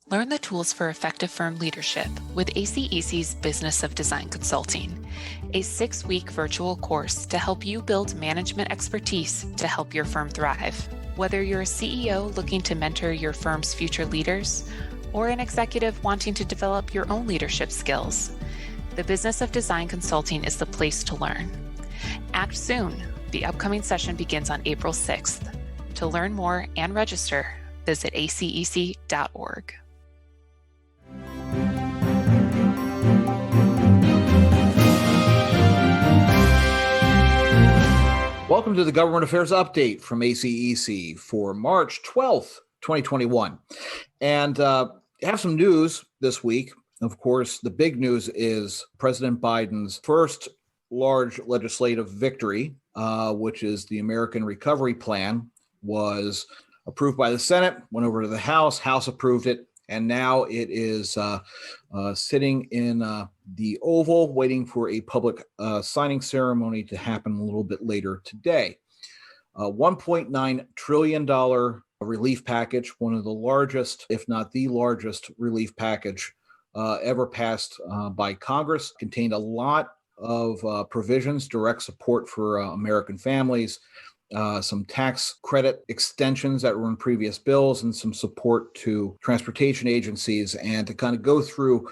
Learn the tools for effective firm leadership with ACEC's Business of Design Consulting, a 6-week virtual course to help you build management expertise to help your firm thrive. Whether you're a CEO looking to mentor your firm's future leaders or an executive wanting to develop your own leadership skills, the Business of Design Consulting is the place to learn. Act soon. The upcoming session begins on April 6th. To learn more and register, visit acec.org. Welcome to the Government Affairs Update from ACEC for March 12th, 2021. And have some news this week. Of course, the big news is President Biden's first large legislative victory, which is the American Recovery Plan, was approved by the Senate, went over to the House, House approved it, and now it is sitting in the Oval, waiting for a public signing ceremony to happen a little bit later today. $1.9 trillion relief package, one of the largest, if not the largest, relief package ever passed by Congress, contained a lot of provisions, direct support for American families, some tax credit extensions that were in previous bills, and some support to transportation agencies. And to kind of go through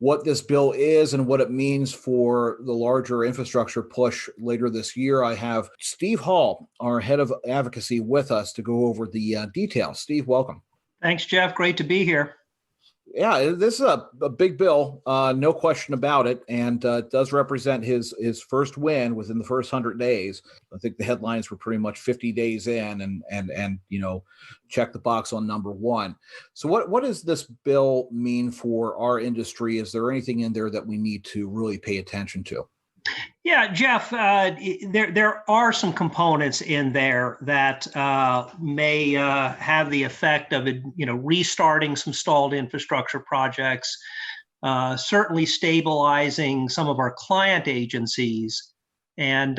what this bill is and what it means for the larger infrastructure push later this year, I have Steve Hall, our head of advocacy, with us to go over the details. Steve, welcome. Thanks, Jeff. Great to be here. Yeah, this is a big bill, no question about it, and it does represent his first win within the first 100 days. I think the headlines were pretty much 50 days in, and check the box on number one. So what does this bill mean for our industry? Is there anything in there that we need to really pay attention to? Yeah, Jeff, there are some components in there that may have the effect of restarting some stalled infrastructure projects, certainly stabilizing some of our client agencies, and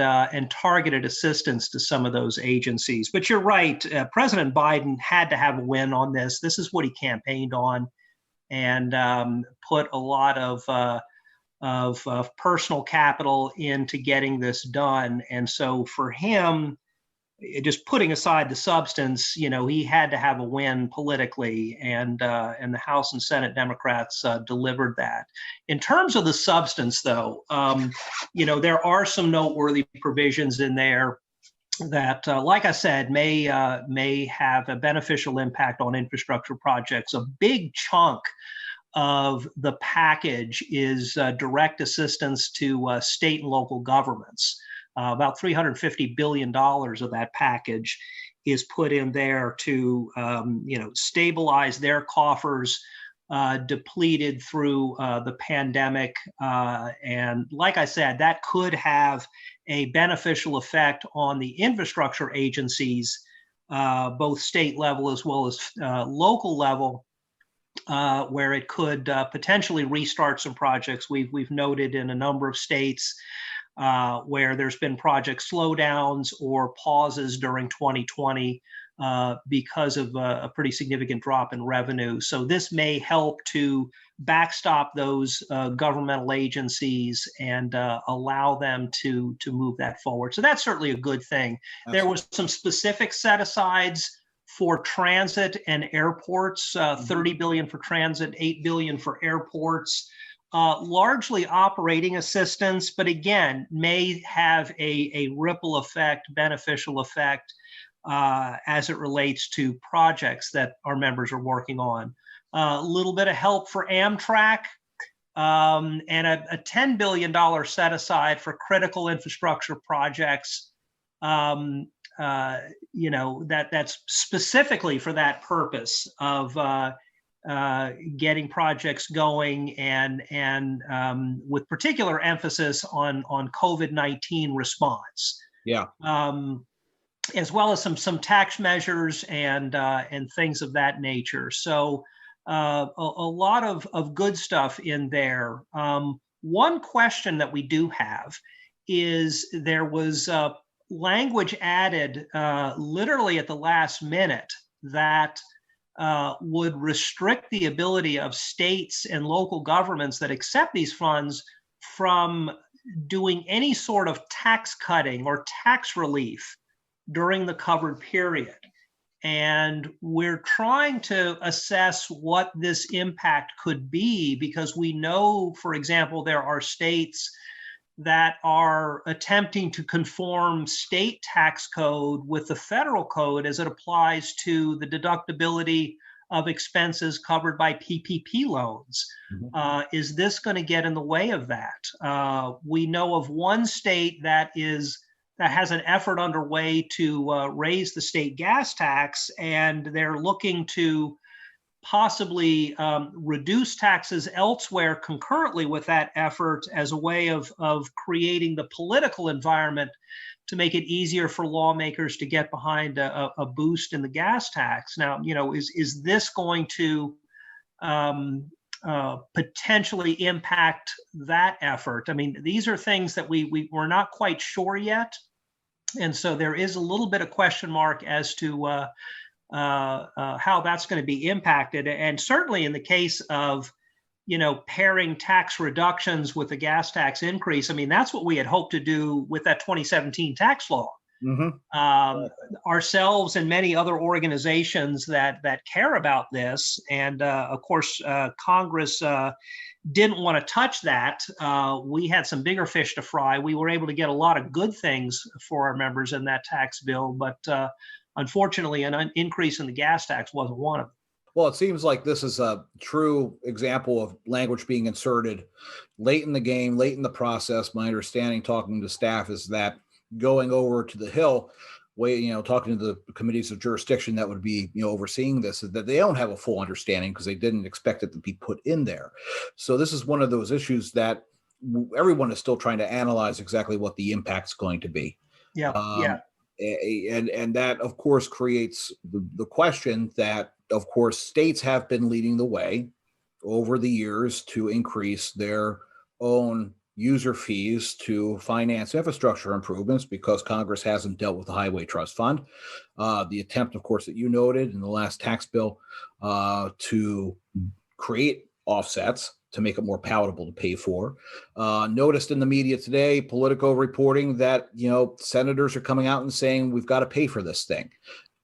targeted assistance to some of those agencies. But you're right, President Biden had to have a win on this. This is what he campaigned on, and put a lot of personal capital into getting this done. And so for him, just putting aside the substance, he had to have a win politically, and the House and Senate Democrats delivered that. In terms of the substance, though, there are some noteworthy provisions in there that, like I said, may have a beneficial impact on infrastructure projects. A big chunk of the package is direct assistance to state and local governments. About $350 billion of that package is put in there to stabilize their coffers, depleted through the pandemic. And like I said, that could have a beneficial effect on the infrastructure agencies, both state level as well as local level, where it could potentially restart some projects. We've noted in a number of states where there's been project slowdowns or pauses during 2020 because of a pretty significant drop in revenue. So this may help to backstop those governmental agencies and allow them to move that forward. So that's certainly a good thing. Absolutely. There was some specific set-asides for transit and airports, $30 billion for transit, $8 billion for airports, largely operating assistance, but again, may have a ripple effect, beneficial effect as it relates to projects that our members are working on. A little bit of help for Amtrak, and a $10 billion set aside for critical infrastructure projects. That's specifically for that purpose of getting projects going, and with particular emphasis on COVID-19 response. Yeah. As well as some tax measures and things of that nature. So a lot of good stuff in there. One question that we do have is there was language added literally at the last minute that would restrict the ability of states and local governments that accept these funds from doing any sort of tax cutting or tax relief during the covered period. And we're trying to assess what this impact could be, because we know, for example, there are states that are attempting to conform state tax code with the federal code as it applies to the deductibility of expenses covered by PPP loans. Is this going to get in the way of that? We know of one state that has an effort underway to raise the state gas tax, and they're looking to possibly reduce taxes elsewhere concurrently with that effort as a way of creating the political environment to make it easier for lawmakers to get behind a boost in the gas tax. Now, is this going to potentially impact that effort? I mean, these are things that we're not quite sure yet. And so there is a little bit of question mark as to how that's going to be impacted. And certainly in the case of, pairing tax reductions with the gas tax increase, I mean, that's what we had hoped to do with that 2017 tax law. Ourselves and many other organizations that care about this, and of course, Congress didn't want to touch that. We had some bigger fish to fry. We were able to get a lot of good things for our members in that tax bill, but unfortunately, an increase in the gas tax wasn't one of them. Well, it seems like this is a true example of language being inserted late in the game, late in the process. My understanding, talking to staff, is that going over to the Hill, talking to the committees of jurisdiction that would be, overseeing this, is that they don't have a full understanding because they didn't expect it to be put in there. So this is one of those issues that everyone is still trying to analyze exactly what the impact's going to be. And that, of course, creates the question that, of course, states have been leading the way over the years to increase their own user fees to finance infrastructure improvements because Congress hasn't dealt with the Highway Trust Fund. The attempt, of course, that you noted in the last tax bill to create offsets to make it more palatable to pay for. Noticed in the media today, Politico reporting that, senators are coming out and saying, we've got to pay for this thing.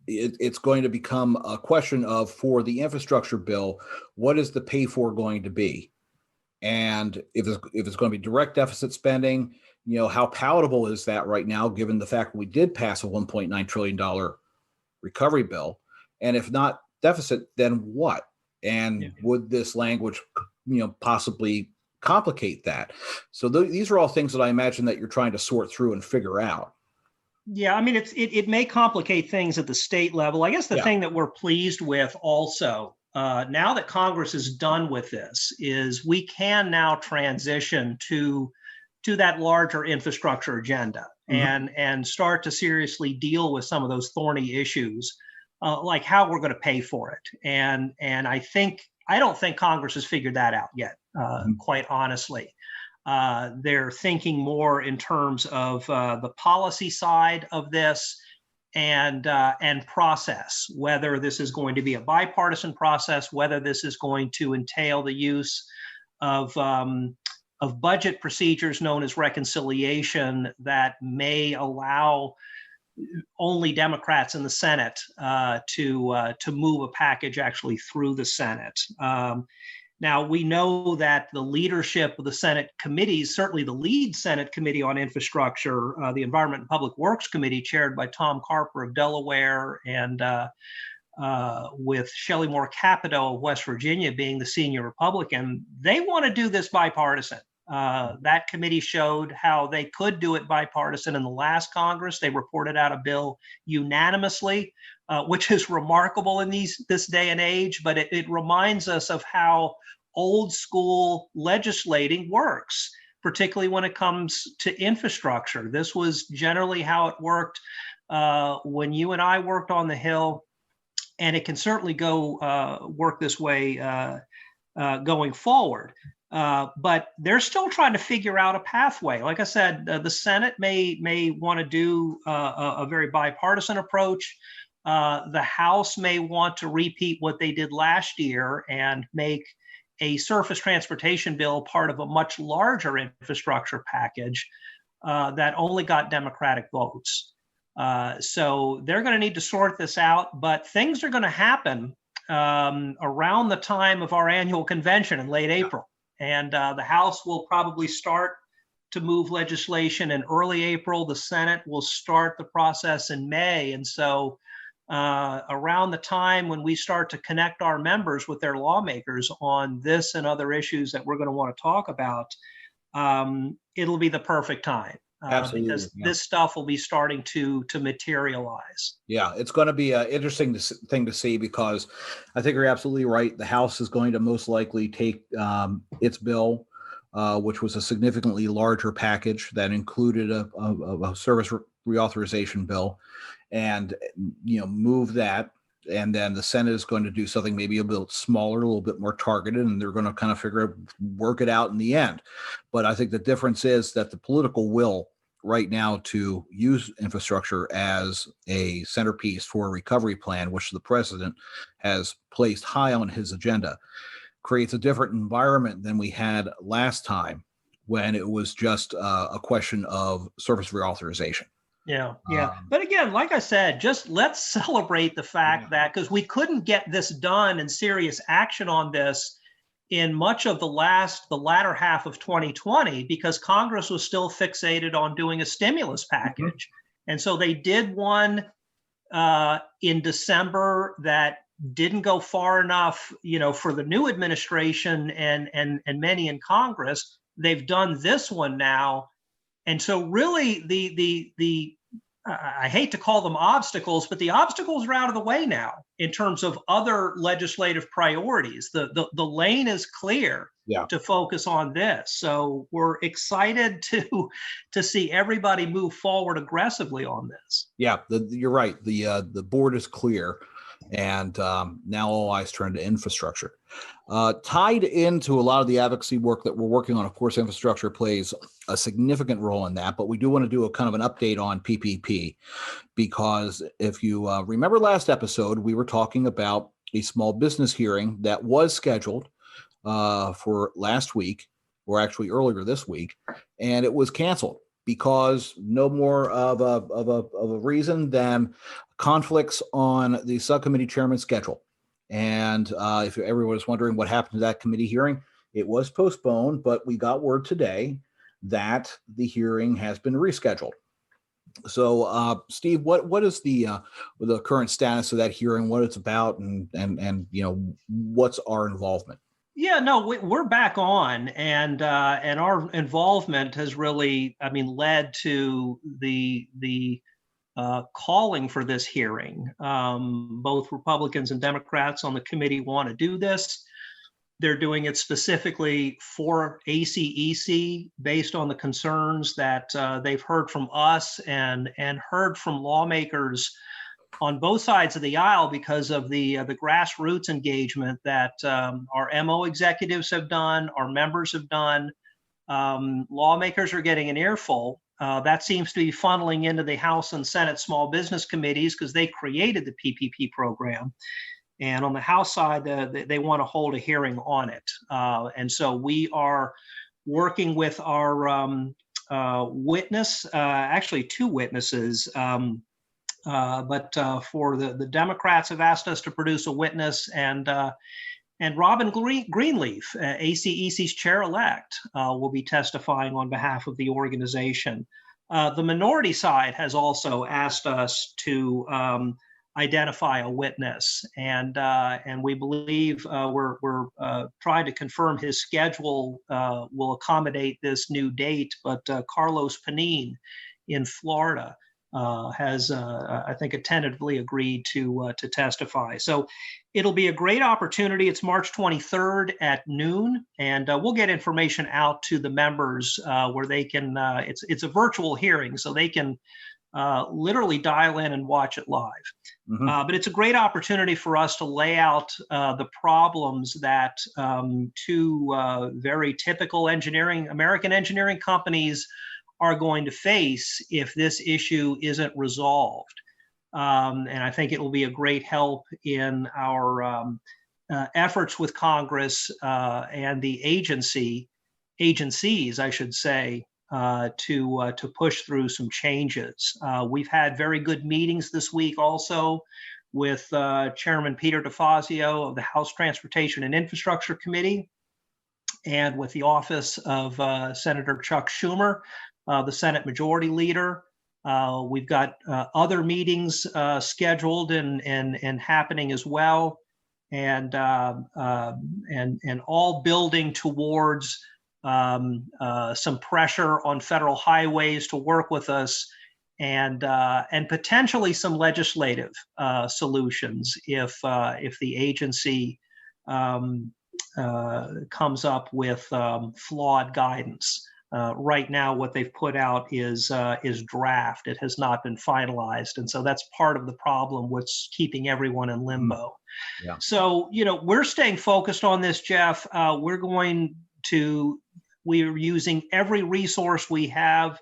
It's going to become a question of, for the infrastructure bill, what is the pay for going to be? And if it's going to be direct deficit spending, how palatable is that right now, given the fact that we did pass a $1.9 trillion recovery bill? And if not deficit, then what? And would this language, possibly complicate that? So these are all things that I imagine that you're trying to sort through and figure out. Yeah, I mean, it may complicate things at the state level. I guess the thing that we're pleased with also, now that Congress is done with this, is we can now transition to that larger infrastructure agenda and start to seriously deal with some of those thorny issues, like how we're going to pay for it. And I don't think Congress has figured that out yet, quite honestly. They're thinking more in terms of the policy side of this and process, whether this is going to be a bipartisan process, whether this is going to entail the use of budget procedures known as reconciliation that may allow only Democrats in the Senate to move a package actually through the Senate. Now, we know that the leadership of the Senate committees, certainly the lead Senate Committee on Infrastructure, the Environment and Public Works Committee, chaired by Tom Carper of Delaware, and with Shelley Moore Capito of West Virginia being the senior Republican, they want to do this bipartisan. That committee showed how they could do it bipartisan in the last Congress. They reported out a bill unanimously, which is remarkable in this day and age, but it reminds us of how old school legislating works, particularly when it comes to infrastructure. This was generally how it worked when you and I worked on the Hill, and it can certainly work this way going forward. But they're still trying to figure out a pathway. Like I said, the Senate may want to do a very bipartisan approach. The House may want to repeat what they did last year and make a surface transportation bill part of a much larger infrastructure package that only got Democratic votes. So they're going to need to sort this out, but things are going to happen around the time of our annual convention in late April. And the House will probably start to move legislation in early April. The Senate will start the process in May. And so around the time when we start to connect our members with their lawmakers on this and other issues that we're going to want to talk about, it'll be the perfect time. Because this stuff will be starting to materialize. Yeah, it's going to be an interesting thing to see, because I think you're absolutely right. The House is going to most likely take its bill, which was a significantly larger package that included a service reauthorization bill, and move that. And then the Senate is going to do something maybe a bit smaller, a little bit more targeted, and they're going to kind of work it out in the end. But I think the difference is that the political will right now to use infrastructure as a centerpiece for a recovery plan, which the president has placed high on his agenda, creates a different environment than we had last time, when it was just a question of service reauthorization. Yeah. But again, like I said, just let's celebrate the fact that, because we couldn't get this done and serious action on this in much of the latter half of 2020, because Congress was still fixated on doing a stimulus package. And so they did one in December that didn't go far enough, for the new administration and many in Congress. They've done this one now. And so really the I hate to call them obstacles, but the obstacles are out of the way now in terms of other legislative priorities. The lane is clear to focus on this. So we're excited to see everybody move forward aggressively on this. Yeah, you're right. The board is clear. And now all eyes turn to infrastructure. Tied into a lot of the advocacy work that we're working on, of course, infrastructure plays a significant role in that. But we do want to do a kind of an update on PPP, because if you remember last episode, we were talking about a small business hearing that was scheduled for last week, or actually earlier this week, and it was canceled because no more of a reason than conflicts on the subcommittee chairman's schedule. And if everyone is wondering what happened to that committee hearing, it was postponed, but we got word today that the hearing has been rescheduled. So, Steve, what is the current status of that hearing? What it's about, and what's our involvement? Yeah, no, we're back on, and our involvement has really, led to the calling for this hearing. Both Republicans and Democrats on the committee want to do this. They're doing it specifically for ACEC based on the concerns that they've heard from us and heard from lawmakers on both sides of the aisle, because of the grassroots engagement that our MO executives have done, our members have done. Lawmakers are getting an earful. That seems to be funneling into the House and Senate small business committees, because they created the PPP program. And on the House side, they want to hold a hearing on it. And so we are working with our witness, actually two witnesses. But for the Democrats have asked us to produce a witness, and Robin Greenleaf, ACEC's chair-elect, will be testifying on behalf of the organization. The minority side has also asked us to identify a witness, and we believe we're trying to confirm his schedule will accommodate this new date. But Carlos Panin in Florida has, I think, tentatively agreed to testify. So it'll be a great opportunity. It's March 23rd at noon, and we'll get information out to the members where they can. It's a virtual hearing, so they can literally dial in and watch it live. Mm-hmm. But it's a great opportunity for us to lay out the problems that two very typical American engineering companies are going to face if this issue isn't resolved. And I think it will be a great help in our efforts with Congress and the agencies, I should say, to push through some changes. We've had very good meetings this week also with Chairman Peter DeFazio of the House Transportation and Infrastructure Committee, and with the office of Senator Chuck Schumer, the Senate Majority Leader. We've got other meetings scheduled and happening as well, and all building towards some pressure on federal highways to work with us, and potentially some legislative solutions if the agency comes up with flawed guidance. Right now, what they've put out is draft. It has not been finalized, and so that's part of the problem. What's keeping everyone in limbo. Yeah. So we're staying focused on this, Jeff. We're using every resource we have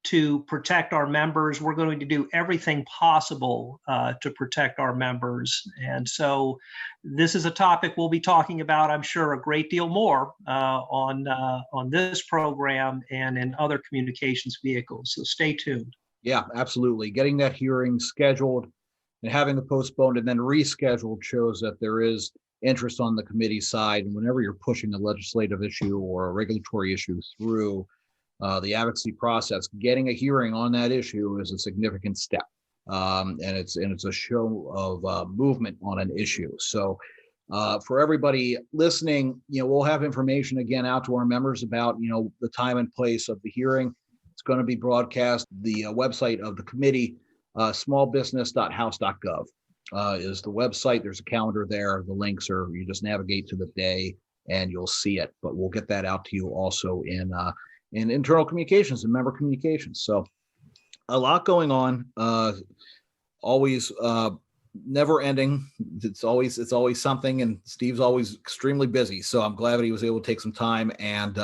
to protect our members. We're going to do everything possible to protect our members. And so this is a topic we'll be talking about, I'm sure, a great deal more on this program and in other communications vehicles. So stay tuned. Yeah, absolutely. Getting that hearing scheduled and having it postponed and then rescheduled shows that there is interest on the committee side. And whenever you're pushing a legislative issue or a regulatory issue through the advocacy process, getting a hearing on that issue is a significant step, and it's a show of movement on an issue. So for everybody listening, we'll have information again out to our members about the time and place of the hearing. It's going to be broadcast. The website of the committee, smallbusiness.house.gov, is the website. There's a calendar there. The links are, you just navigate to the day and you'll see it. But we'll get that out to you also in internal communications and member communications. So a lot going on, always never ending. It's always something, and Steve's always extremely busy. So I'm glad that he was able to take some time and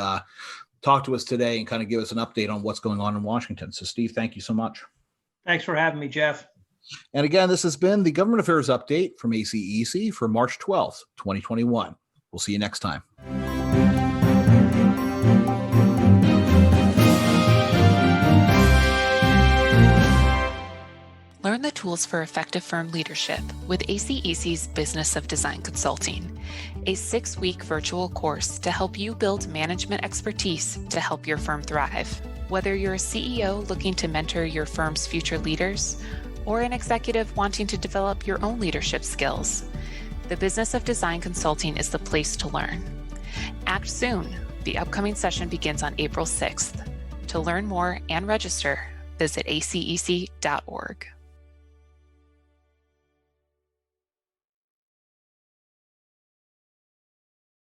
talk to us today and kind of give us an update on what's going on in Washington. So Steve, thank you so much. Thanks for having me, Jeff. And again, this has been the Government Affairs Update from ACEC for March 12th, 2021. We'll see you next time. Learn the tools for effective firm leadership with ACEC's Business of Design Consulting, a 6-week virtual course to help you build management expertise to help your firm thrive. Whether you're a CEO looking to mentor your firm's future leaders or an executive wanting to develop your own leadership skills, the Business of Design Consulting is the place to learn. Act soon. The upcoming session begins on April 6th. To learn more and register, visit acec.org.